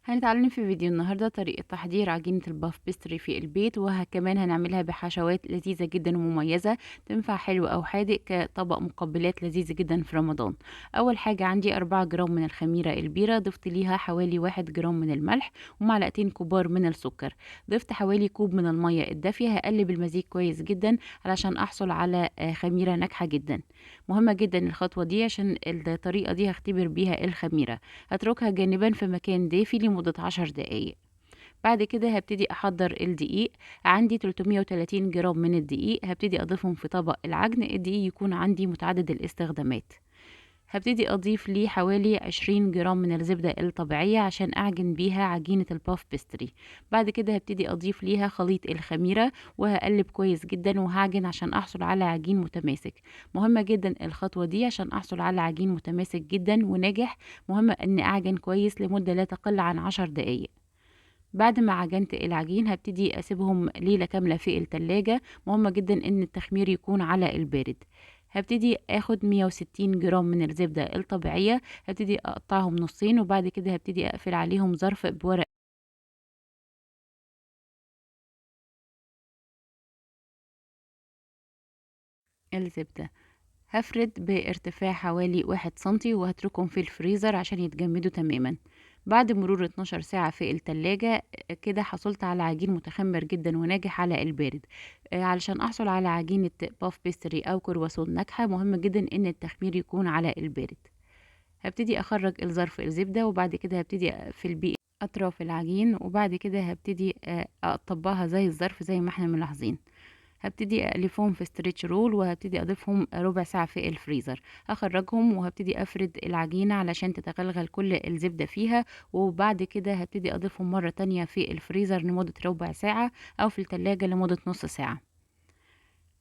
هنتعلم في فيديو النهاردة طريقة تحضير عجينة الباف بيستري في البيت، وكمان هنعملها بحشوات لذيذة جدا ومميزة. تنفع حلو أو حادق كطبق مقبلات لذيذ جدا في رمضان. أول حاجة عندي 4 جرام من الخميرة البيرة، ضفت ليها حوالي 1 جرام من الملح ومعلقتين كبار من السكر. ضفت حوالي كوب من المية الدافية، هقلب المزيج كويس جدا علشان أحصل على خميرة ناجحة جدا. مهمة جدا الخطوة دي عشان الطريقة دي هختبر بيها الخميرة. هتركها جانبا في مكان دافي لمدة 10 دقايق. بعد كده هبتدي أحضر الدقيق. عندي 330 جرام من الدقيق، هبتدي أضيفهم في طبق العجن. الدقيق يكون عندي متعدد الاستخدامات. هبتدي أضيف ليه حوالي 20 جرام من الزبدة الطبيعية عشان أعجن بيها عجينة الباف بيستري. بعد كده هبتدي أضيف ليها خليط الخميرة، وهقلب كويس جدا وهعجن عشان أحصل على عجين متماسك. مهمة جدا الخطوة دي عشان أحصل على عجين متماسك جدا وناجح. مهمة أن أعجن كويس لمدة لا تقل عن 10 دقايق. بعد ما عجنت العجين هبتدي أسيبهم ليلة كاملة في التلاجة. مهمة جدا ان التخمير يكون على البارد. هبتدي اخد 160 جرام من الزبدة الطبيعية، هبتدي اقطعهم نصين، وبعد كده هبتدي اقفل عليهم ظرف بورق الزبدة. هفرد بارتفاع حوالي 1 سنتي، وهتركهم في الفريزر عشان يتجمدوا تماما. بعد مرور 12 ساعة في التلاجة كده حصلت على عجين متخمر جدا وناجح على البارد. علشان أحصل على عجينة باف بيستري أو كرواسون ناجحة، مهم جدا إن التخمير يكون على البارد. هبتدي أخرج الظرف الزبدة، وبعد كده هبتدي أقفل بيه أطراف العجين، وبعد كده هبتدي أطبقها زي الظرف زي ما احنا ملاحظين. هبتدي ألفهم في ستريتش رول، وهبتدي أضيفهم ربع ساعة في الفريزر. هخرجهم وهبتدي أفرد العجينة علشان تتغلغل كل الزبدة فيها. وبعد كده هبتدي أضيفهم مرة تانية في الفريزر لمدة ربع ساعة، أو في التلاجة لمدة نص ساعة.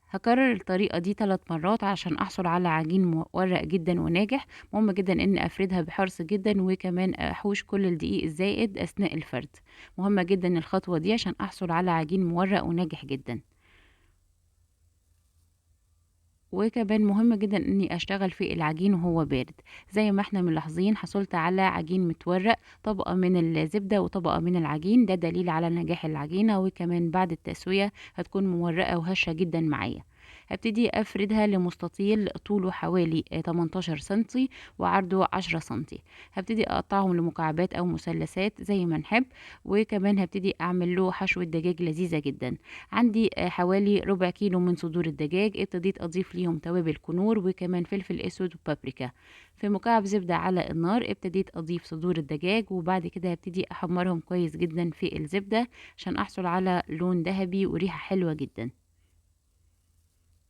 هكرر الطريقة دي 3 مرات عشان أحصل على عجين مورق جدا وناجح. مهم جدا إن أفردها بحرص جدا، وكمان أحوش كل الدقيق الزائد أثناء الفرد. مهمة جدا الخطوة دي عشان أحصل على عجين مورق وناجح جدا. وكمان مهم جدا اني اشتغل في العجين وهو بارد. زي ما احنا ملاحظين حصلت على عجين متورق، طبقة من الزبدة وطبقة من العجين. ده دليل على نجاح العجينة، وكمان بعد التسوية هتكون مورقة وهشة جدا معايا. هبتدي افردها لمستطيل طوله حوالي 18 سنتي وعرضه 10 سنتي. هبتدي اقطعهم لمكعبات او مثلثات زي ما نحب. وكمان هبتدي اعمل له حشوة دجاج لذيذة جدا. عندي حوالي ربع كيلو من صدور الدجاج، ابتديت اضيف ليهم توابل كنور وكمان فلفل اسود وبابريكا. في مكعب زبدة على النار ابتديت اضيف صدور الدجاج، وبعد كده هبتدي احمرهم كويس جدا في الزبدة عشان احصل على لون ذهبي وريحة حلوة جدا.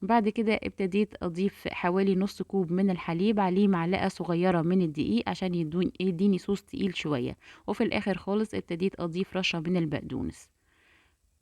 بعد كده ابتديت اضيف حوالي نص كوب من الحليب عليه معلقة صغيرة من الدقيق عشان يديني صوص تقيل شوية. وفي الاخر خالص ابتديت اضيف رشة من البقدونس.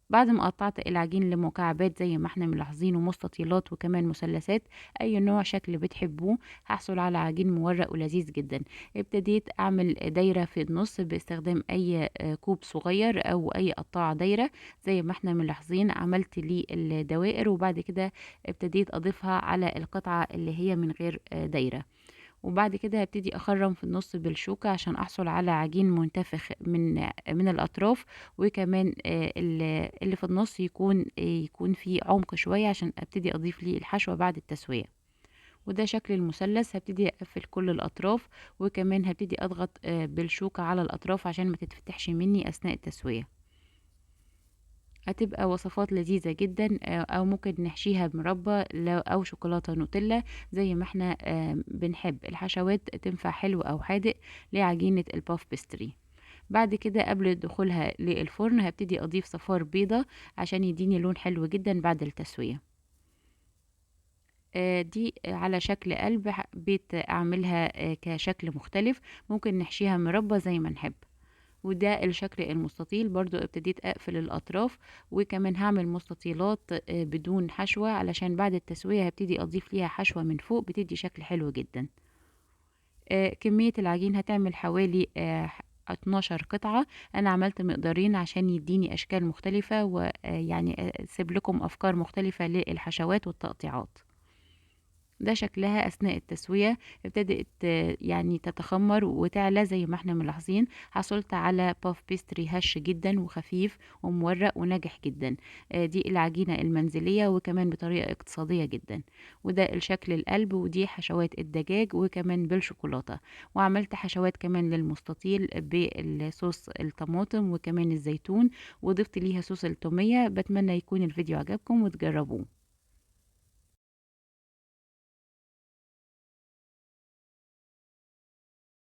بعد ما قطعت العجين لمكعبات زي ما احنا ملاحظين ومستطيلات وكمان مثلثات، اي نوع شكل بتحبوه، هحصل على عجين مورق ولذيذ جدا. ابتديت اعمل دايرة في النص باستخدام اي كوب صغير او اي قطاعة دايرة. زي ما احنا ملاحظين عملت لي الدوائر، وبعد كده ابتديت اضيفها على القطعة اللي هي من غير دايرة. وبعد كده هبتدي اخرم في النص بالشوكة عشان احصل على عجين منتفخ من الاطراف. وكمان اللي في النص يكون فيه عمق شوية عشان ابتدي اضيف ليه الحشوة بعد التسوية. وده شكل المثلث. هبتدي اقفل كل الاطراف، وكمان هبتدي اضغط بالشوكة على الاطراف عشان ما تتفتحش مني اثناء التسوية. هتبقى وصفات لذيذة جدا. او ممكن نحشيها بمربى او شوكولاتة نوتيلا زي ما احنا بنحب. الحشوات تنفع حلو او حادق لعجينة الباف بيستري. بعد كده قبل دخولها للفرن هبتدي اضيف صفار بيضة عشان يديني لون حلو جدا بعد التسوية. دي على شكل قلب، حبيت اعملها كشكل مختلف. ممكن نحشيها مربى زي ما نحب. وده الشكل المستطيل برضو ابتديت اقفل الاطراف. وكمان هعمل مستطيلات بدون حشوة علشان بعد التسوية هبتدي اضيف ليها حشوة من فوق بتدي شكل حلو جدا. كمية العجين هتعمل حوالي 12 قطعة. انا عملت مقدارين عشان يديني اشكال مختلفة، ويعني اسيب لكم افكار مختلفة للحشوات والتقطيعات. ده شكلها أثناء التسوية، ابتدت يعني تتخمر وتعلى زي ما احنا ملاحظين. حصلت على باف بيستري هش جدا وخفيف ومورق وناجح جدا. دي العجينة المنزلية وكمان بطريقة اقتصادية جدا. وده الشكل القلب، ودي حشوات الدجاج وكمان بالشوكولاتة. وعملت حشوات كمان للمستطيل بالصوص الطماطم وكمان الزيتون، وضفت ليها صوص التومية. بتمنى يكون الفيديو عجبكم وتجربوه.